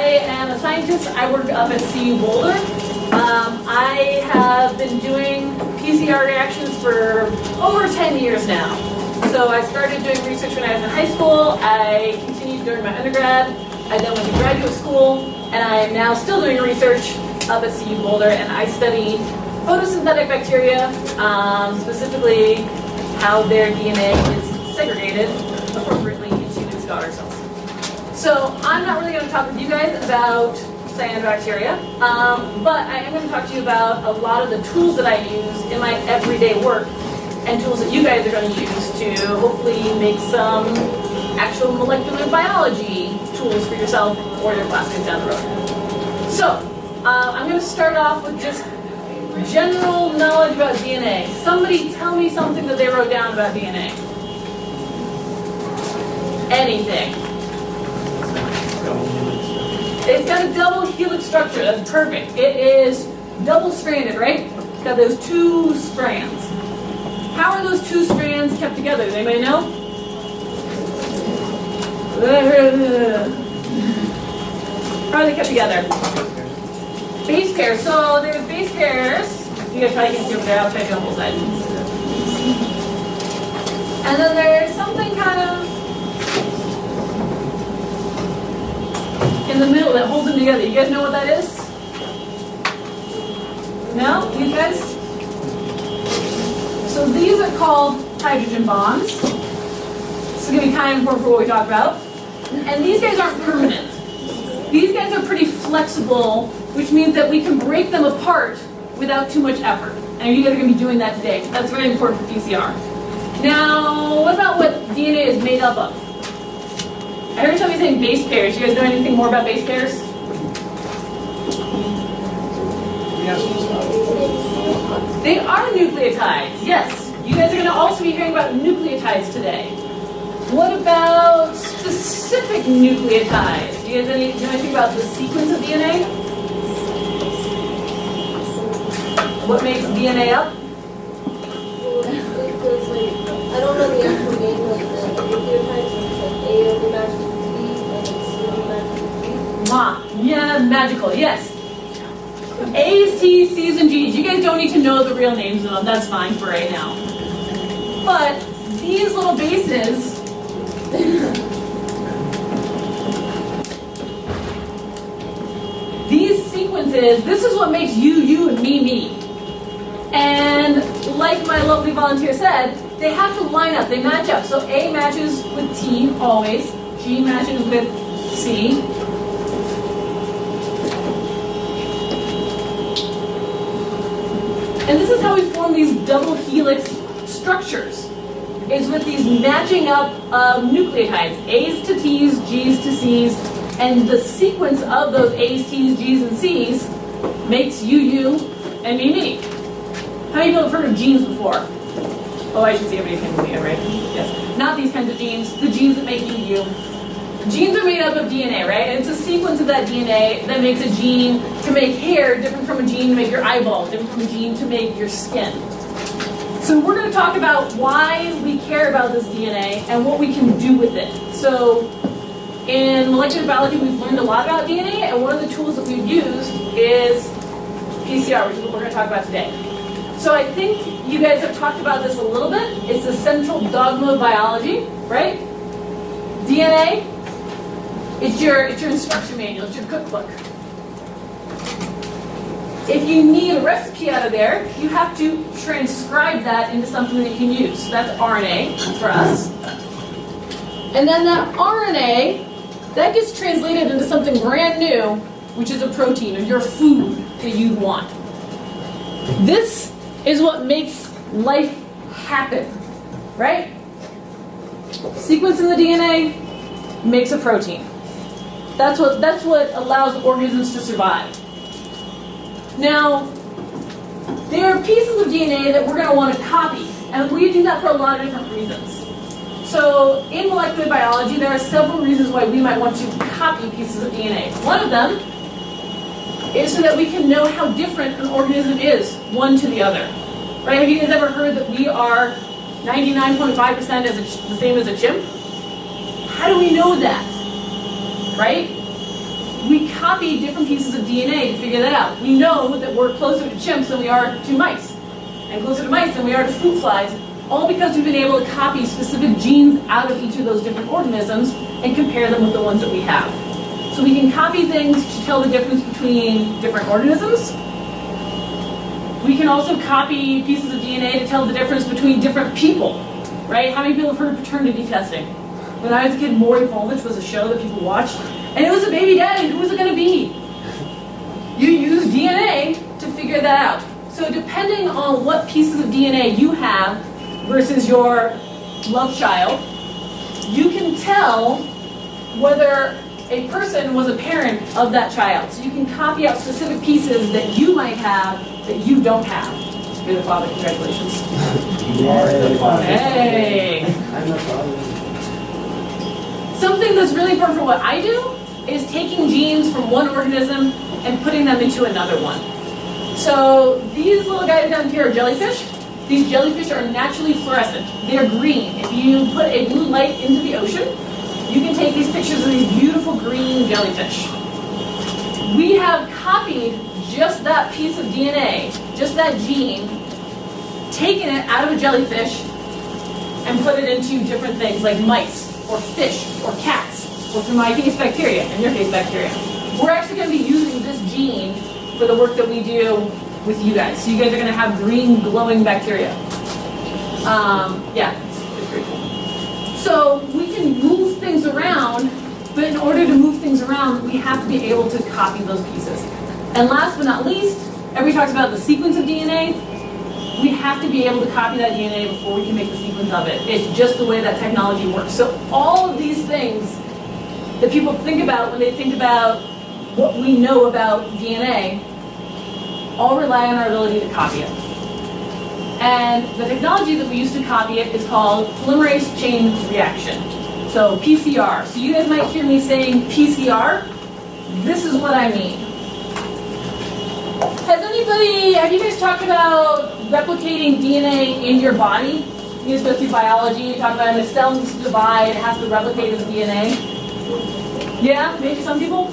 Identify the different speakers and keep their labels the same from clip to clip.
Speaker 1: I am a scientist. I work up at CU Boulder. I have been doing PCR reactions for over 10 years now. So I started doing research when I was in high school. I continued during my undergrad. I then went to graduate school, and I am now still doing research up at CU Boulder, and I study photosynthetic bacteria, specifically how their DNA is segregated appropriately in human daughter cells. So I'm not really going to talk with you guys about cyanobacteria, but I am going to talk to you about a lot of the tools that I use in my everyday work and tools that you guys are going to use to hopefully make some actual molecular biology tools for yourself or your classmates down the road. So I'm going to start off with just general knowledge about DNA. Somebody tell me something that they wrote down about DNA. Anything. It's got a double helix structure. That's perfect. It is double-stranded, right? It's got those two strands. How are those two strands kept together? Does anybody know? How are they kept together? Base pairs. So there's base pairs. You guys probably can't see over there. I'll try to do on both sides. And then there's something kind of in the middle that holds them together. You guys know what that is? No? You guys? So these are called hydrogen bonds. This is going to be kind of important for what we talk about. And these guys aren't permanent. These guys are pretty flexible, which means that we can break them apart without too much effort. And you guys are going to be doing that today. That's very important for PCR. Now, what about what DNA is made up of? I heard somebody saying base pairs. You guys know anything more about base pairs? They are nucleotides, yes. You guys are going to also be hearing about nucleotides today. What about specific nucleotides? Do you guys know anything about the sequence of DNA? What makes DNA up?
Speaker 2: I don't know the actual name of the nucleotides. A will be matched with T, and C will be matched with G.
Speaker 1: Yeah, magical, yes. A's, T's, C's, and G's. You guys don't need to know the real names of them. That's fine for right now. But these little bases these sequences, this is what makes you, you, and me, me. And like my lovely volunteer said, they have to line up, they match up. So A matches with T, always. G matches with C. And this is how we form these double helix structures, is with these matching up of nucleotides, A's to T's, G's to C's, and the sequence of those A's, T's, G's, and C's makes you, you, and me, me. How many people have heard of genes before? Oh, I should see everybody can see it, right? Yes. Not these kinds of genes, the genes that make you, you. Genes are made up of DNA, right? And it's a sequence of that DNA that makes a gene to make hair different from a gene to make your eyeball, different from a gene to make your skin. So we're going to talk about why we care about this DNA and what we can do with it. So in molecular biology, we've learned a lot about DNA, and one of the tools that we've used is PCR, which is what we're going to talk about today. So I think you guys have talked about this a little bit. It's the central dogma of biology, right? DNA, it's your instruction manual, it's your cookbook. If you need a recipe out of there, you have to transcribe that into something that you can use. So that's RNA for us. And then that RNA, that gets translated into something brand new, which is a protein, or your food that you'd want. This is what makes life happen, right? Sequence in the DNA makes a protein. That's what allows organisms to survive. Now, there are pieces of DNA that we're going to want to copy, and we do that for a lot of different reasons. So, in molecular biology, there are several reasons why we might want to copy pieces of DNA. One of them is so that we can know how different an organism is, one to the other. Right? Have you guys ever heard that we are 99.5% the same as a chimp? How do we know that? Right? We copy different pieces of DNA to figure that out. We know that we're closer to chimps than we are to mice, and closer to mice than we are to fruit flies, all because we've been able to copy specific genes out of each of those different organisms and compare them with the ones that we have. So we can copy things to tell the difference between different organisms. We can also copy pieces of DNA to tell the difference between different people, right? How many people have heard of paternity testing? When I was a kid, Maury Povich was a show that people watched, and it was a baby daddy. Who was it going to be? You use DNA to figure that out. So depending on what pieces of DNA you have versus your love child, you can tell whether a person was a parent of that child. So you can copy out specific pieces that you might have that you don't have. You're the father, congratulations.
Speaker 3: You are the father.
Speaker 1: Hey!
Speaker 3: I'm the father.
Speaker 1: Something that's really perfect for what I do is taking genes from one organism and putting them into another one. So these little guys down here are jellyfish. These jellyfish are naturally fluorescent. They're green. If you put a blue light into the ocean, you can take these pictures of these beautiful green jellyfish. We have copied just that piece of DNA, just that gene, taken it out of a jellyfish and put it into different things like mice or fish or cats, or for my case bacteria, in your case bacteria. We're actually going to be using this gene for the work that we do with you guys. So you guys are going to have green glowing bacteria. Yeah, it's pretty cool. So we can move things around, but in order to move things around, we have to be able to copy those pieces. And last but not least, everybody talks about the sequence of DNA. We have to be able to copy that DNA before we can make the sequence of it. It's just the way that technology works. So all of these things that people think about when they think about what we know about DNA all rely on our ability to copy it. And the technology that we use to copy it is called polymerase chain reaction. So PCR. So you guys might hear me saying PCR. This is what I mean. Have you guys talked about replicating DNA in your body? You guys go through biology, you talk about a cell needs to divide, it has to replicate its DNA. Yeah, maybe some people?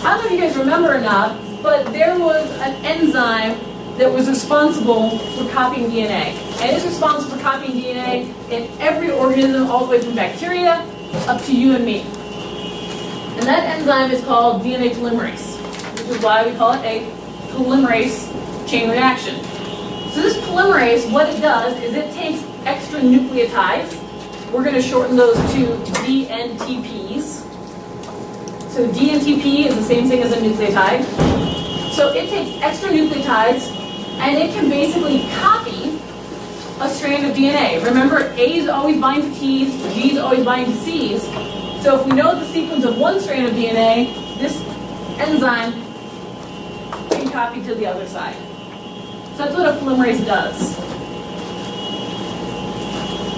Speaker 1: I don't know if you guys remember or not, but there was an enzyme that was responsible for copying DNA. And it's responsible for copying DNA in every organism, all the way from bacteria up to you and me. And that enzyme is called DNA polymerase, which is why we call it a polymerase chain reaction. So this polymerase, what it does is it takes extra nucleotides. We're going to shorten those to DNTPs. So DNTP is the same thing as a nucleotide. So it takes extra nucleotides and it can basically copy a strand of DNA. Remember, A's always bind to T's, G's always bind to C's. So if we know the sequence of one strand of DNA, this enzyme can copy to the other side. So that's what a polymerase does.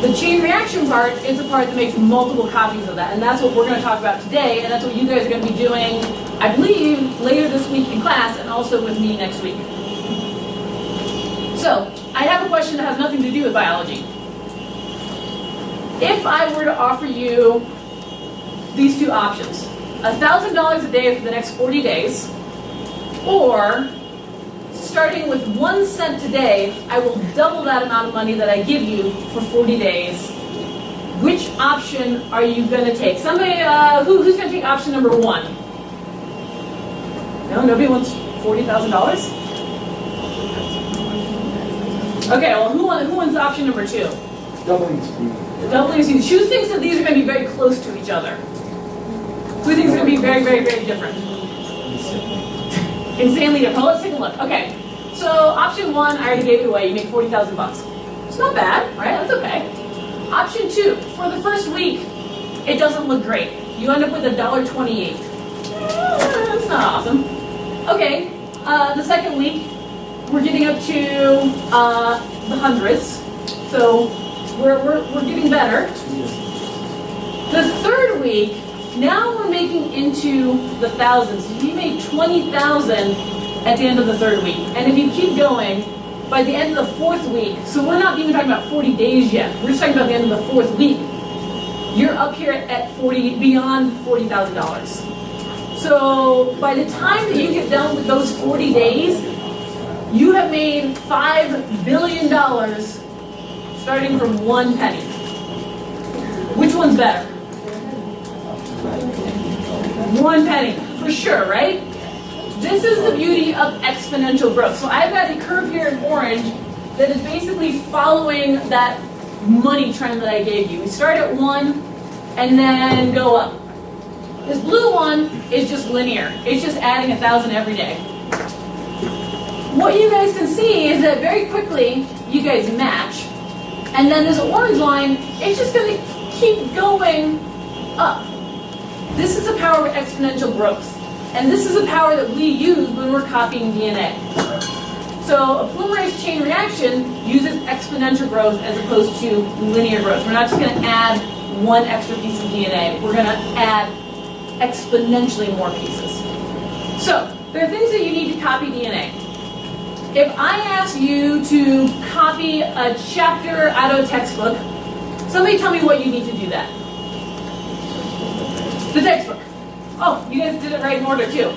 Speaker 1: The chain reaction part is the part that makes multiple copies of that, and that's what we're going to talk about today, and that's what you guys are going to be doing, I believe, later this week in class, and also with me next week. So, I have a question that has nothing to do with biology. If I were to offer you these two options, $1,000 a day for the next 40 days, or starting with 1 cent today, I will double that amount of money that I give you for 40 days. Which option are you going to take? Somebody, who's going to take option number 1? No, nobody wants $40,000? Okay, well, who wants option number 2?
Speaker 3: Doubling speed.
Speaker 1: Doubling speed. Who thinks that these are going to be very close to each other? Who thinks it's going to be very, very, very different? Insanely different. Well, let's take a look. Okay, so option 1, I already gave it away. You make 40,000 bucks. It's not bad, right? That's okay. Option 2, for the first week, it doesn't look great. You end up with $1.28. That's not awesome. Okay, the second week, we're getting up to the hundreds, so we're getting better. The third week, now we're making into the thousands. You made 20,000 at the end of the third week. And if you keep going, by the end of the fourth week, so we're not even talking about 40 days yet, we're just talking about the end of the fourth week, you're up here at beyond $40,000. So by the time that you get done with those 40 days, you have made $5 billion starting from 1 penny. Which one's better? 1 penny, for sure, right? This is the beauty of exponential growth. So I've got a curve here in orange that is basically following that money trend that I gave you. We start at 1 and then go up. This blue one is just linear. It's just adding 1,000 every day. What you guys can see is that very quickly you guys match, and then this orange line, it's just going to keep going up. This is the power of exponential growth. And this is the power that we use when we're copying DNA. So a polymerase chain reaction uses exponential growth as opposed to linear growth. We're not just going to add 1 extra piece of DNA. We're going to add exponentially more pieces. So there are things that you need to copy DNA. If I ask you to copy a chapter out of a textbook, somebody tell me what you need to do that. The textbook. Oh, you guys did it right in order too.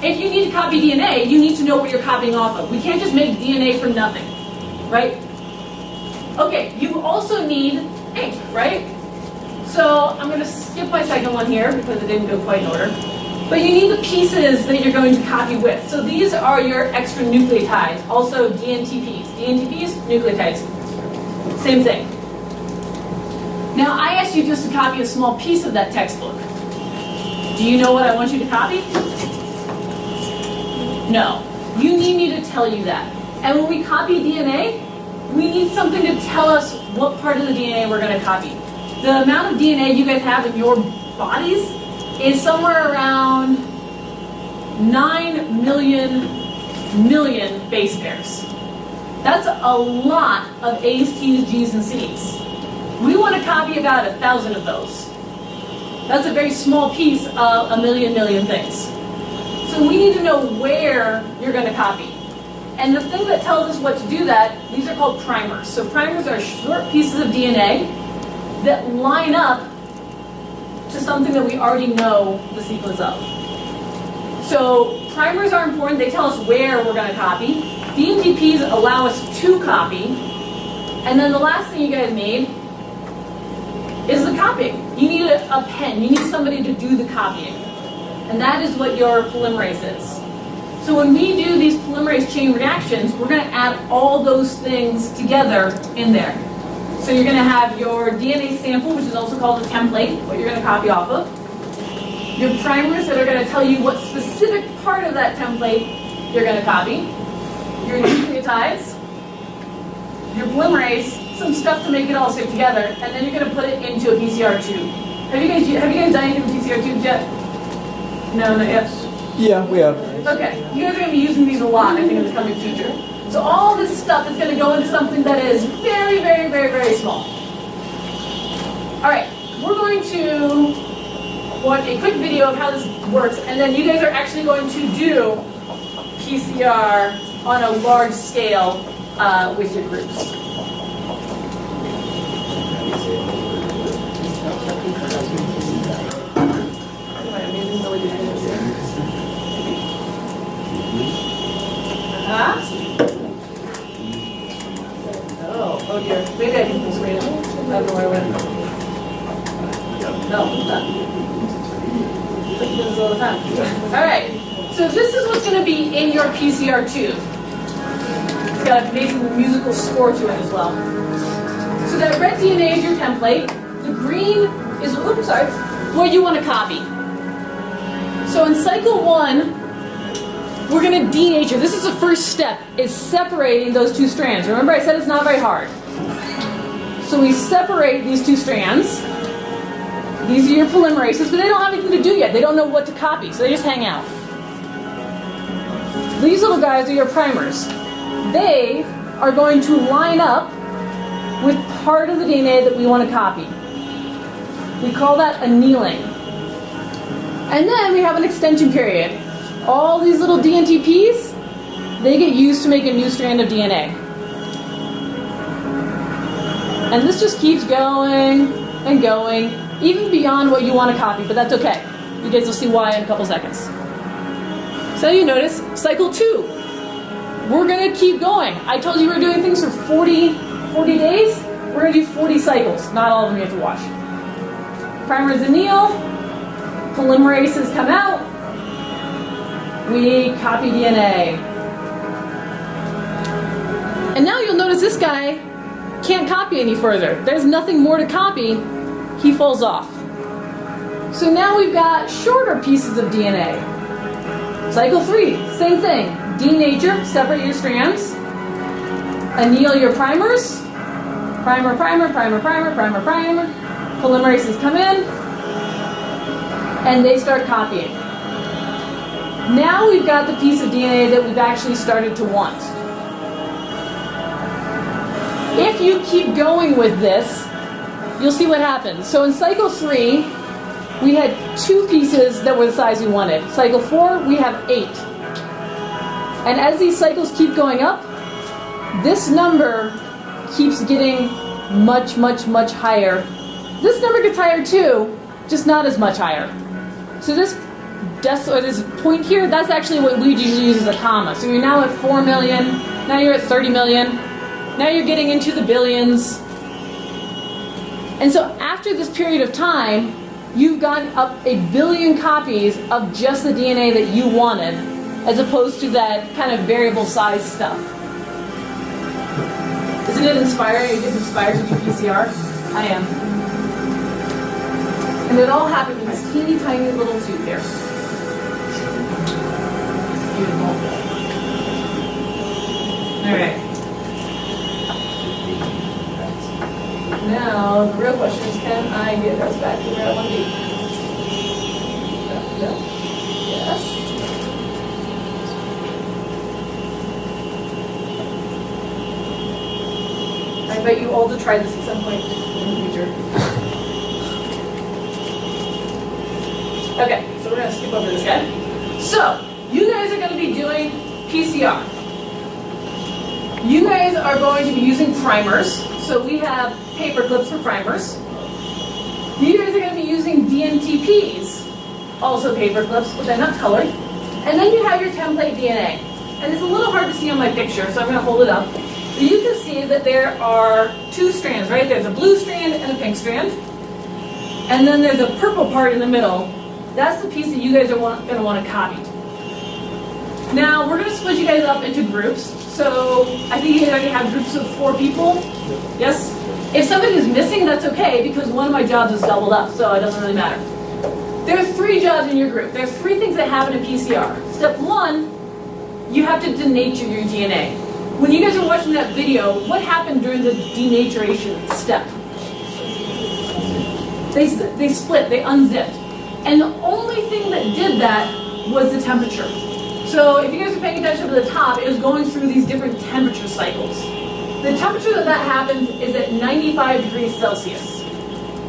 Speaker 1: If you need to copy DNA, you need to know what you're copying off of. We can't just make DNA from nothing, right? Okay, you also need ink, right? So I'm going to skip my second one here because it didn't go quite in order. But you need the pieces that you're going to copy with. So these are your extra nucleotides, also DNTPs. DNTPs, nucleotides. Same thing. Now I asked you just to copy a small piece of that textbook. Do you know what I want you to copy? No. You need me to tell you that. And when we copy DNA, we need something to tell us what part of the DNA we're going to copy. The amount of DNA you guys have in your bodies is somewhere around 9 million base pairs. That's a lot of A's, T's, G's, and C's. We want to copy about 1,000 of those. That's a very small piece of a million things. So we need to know where you're going to copy. And the thing that tells us what to do that, these are called primers. So primers are short pieces of DNA that line up to something that we already know the sequence of. So primers are important. They tell us where we're going to copy. DNTPs allow us to copy. And then the last thing you guys made is the copying. You need a pen. You need somebody to do the copying. And that is what your polymerase is. So when we do these polymerase chain reactions, we're going to add all those things together in there. So you're going to have your DNA sample, which is also called a template, what you're going to copy off of. Your primers that are going to tell you what specific part of that template you're going to copy. Your nucleotides. Your polymerase, some stuff to make it all stick together, and then you're going to put it into a PCR tube. Have you guys done anything with PCR tubes yet? No, not yet.
Speaker 4: Yeah, we have.
Speaker 1: Okay, you guys are going to be using these a lot, I think, in the coming future. So all this stuff is going to go into something that is very, very, very, very small. All right, we're going to watch a quick video of how this works, and then you guys are actually going to do PCR on a large scale with your groups. Oh dear. Maybe I can full screen it. I don't know where I went. No, not. Like this all the time. Alright. So this is what's going to be in your PCR tube. It's got a amazing musical score to it as well. So that red DNA is your template. The green is, oops, sorry, what you want to copy. So in cycle 1, we're going to denature. This is the first step, is separating those two strands. Remember I said it's not very hard. So we separate these two strands. These are your polymerases, but they don't have anything to do yet. They don't know what to copy, so they just hang out. These little guys are your primers. They are going to line up with part of the DNA that we want to copy. We call that annealing. And then we have an extension period. All these little DNTPs, they get used to make a new strand of DNA. And this just keeps going and going, even beyond what you want to copy, but that's okay. You guys will see why in a couple seconds. So you notice cycle 2. We're going to keep going. I told you we were doing things for 40 days. We're going to do 40 cycles. Not all of them you have to watch. Primers anneal. Polymerases come out. We copy DNA. And now you'll notice this guy can't copy any further. There's nothing more to copy. He falls off. So now we've got shorter pieces of DNA. Cycle 3, same thing. Denature, separate your strands. Anneal your primers. Primer, primer, primer, primer, primer, primer. Polymerases come in. And they start copying. Now we've got the piece of DNA that we've actually started to want. If you keep going with this, you'll see what happens. So in cycle 3, we had 2 pieces that were the size we wanted. Cycle 4, we have 8. And as these cycles keep going up, this number keeps getting much, much, much higher. This number gets higher too, just not as much higher. So this point here, that's actually what we usually use as a comma. So you're now at 4 million, now you're at 30 million, now you're getting into the billions. And so after this period of time, you've gotten up 1 billion copies of just the DNA that you wanted, as opposed to that kind of variable size stuff. Isn't it inspiring? Are you guys inspired to do PCR? I am. And it all happened in this teeny tiny little tube here. Beautiful. All right. Now, the real question is, can I get us back to where I want to be? No? Yes? I bet you all to try this at some point in the future. Okay, so we're going to skip over this guy. So, you guys are going to be doing PCR. You guys are going to be using primers. So we have paper clips for primers. You guys are going to be using DNTPs, also paper clips, but they're not colored. And then you have your template DNA. And it's a little hard to see on my picture, so I'm going to hold it up. But you can see that there are 2 strands, right? There's a blue strand and a pink strand. And then there's a purple part in the middle. That's the piece that you guys are going to want to copy. Now, we're going to split you guys up into groups. So I think you guys already have groups of 4 people. Yes? If somebody is missing, that's okay, because one of my jobs is doubled up, so it doesn't really matter. There's 3 jobs in your group. There's 3 things that happen in PCR. Step 1, you have to denature your DNA. When you guys are watching that video, what happened during the denaturation step? They split, they unzipped. And the only thing that did that was the temperature. So if you guys are paying attention to the top, it was going through these different temperature cycles. The temperature that happens is at 95 degrees Celsius.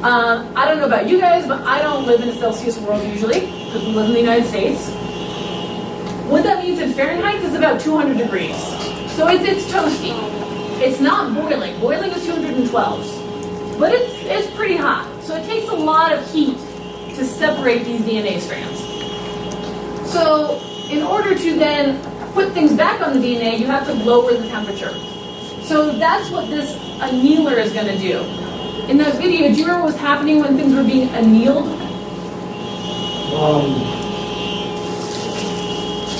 Speaker 1: I don't know about you guys, but I don't live in a Celsius world usually, because we live in the United States. What that means in Fahrenheit is about 200 degrees. So it's toasty. It's not boiling. Boiling is 212. But it's pretty hot. So it takes a lot of heat to separate these DNA strands. So in order to then put things back on the DNA, you have to lower the temperature. So that's what this annealer is going to do. In that video, do you remember what was happening when things were being annealed?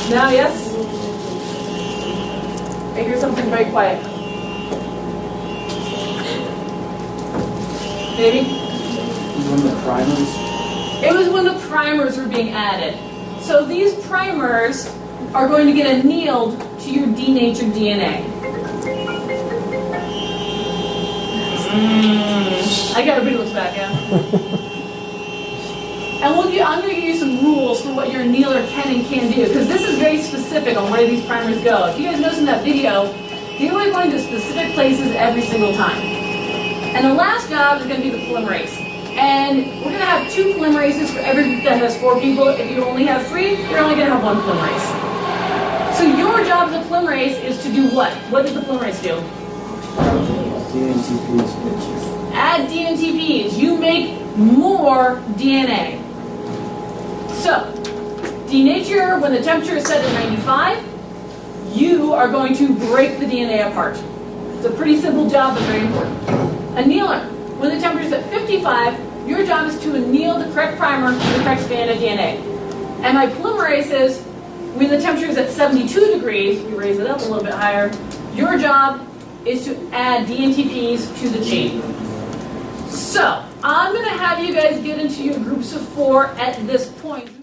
Speaker 1: Now, yes? I hear something very quiet. Maybe?
Speaker 3: When the primers.
Speaker 1: It was when the primers were being added. So these primers are going to get annealed to your denatured DNA. I gotta bring those back, yeah. And I'm going to give you some rules for what your annealer can and can't do, because this is very specific on where these primers go. If you guys notice in that video, they're only going to specific places every single time. And the last job is going to be the polymerase. And we're going to have 2 polymerases for every group that has 4 people. If you only have 3, you're only going to have 1 polymerase. So your job as a polymerase is to do what? What does the polymerase do?
Speaker 3: DNTPs.
Speaker 1: Add DNTPs. You make more DNA. So, denature when the temperature is set at 95, you are going to break the DNA apart. It's a pretty simple job, but very important. Annealer, when the temperature is at 55, your job is to anneal the correct primer to the correct strand of DNA. And my polymerase is, when the temperature is at 72 degrees, we raise it up a little bit higher, your job is to add DNTPs to the chain. So, I'm going to have you guys get into your groups of 4 at this point.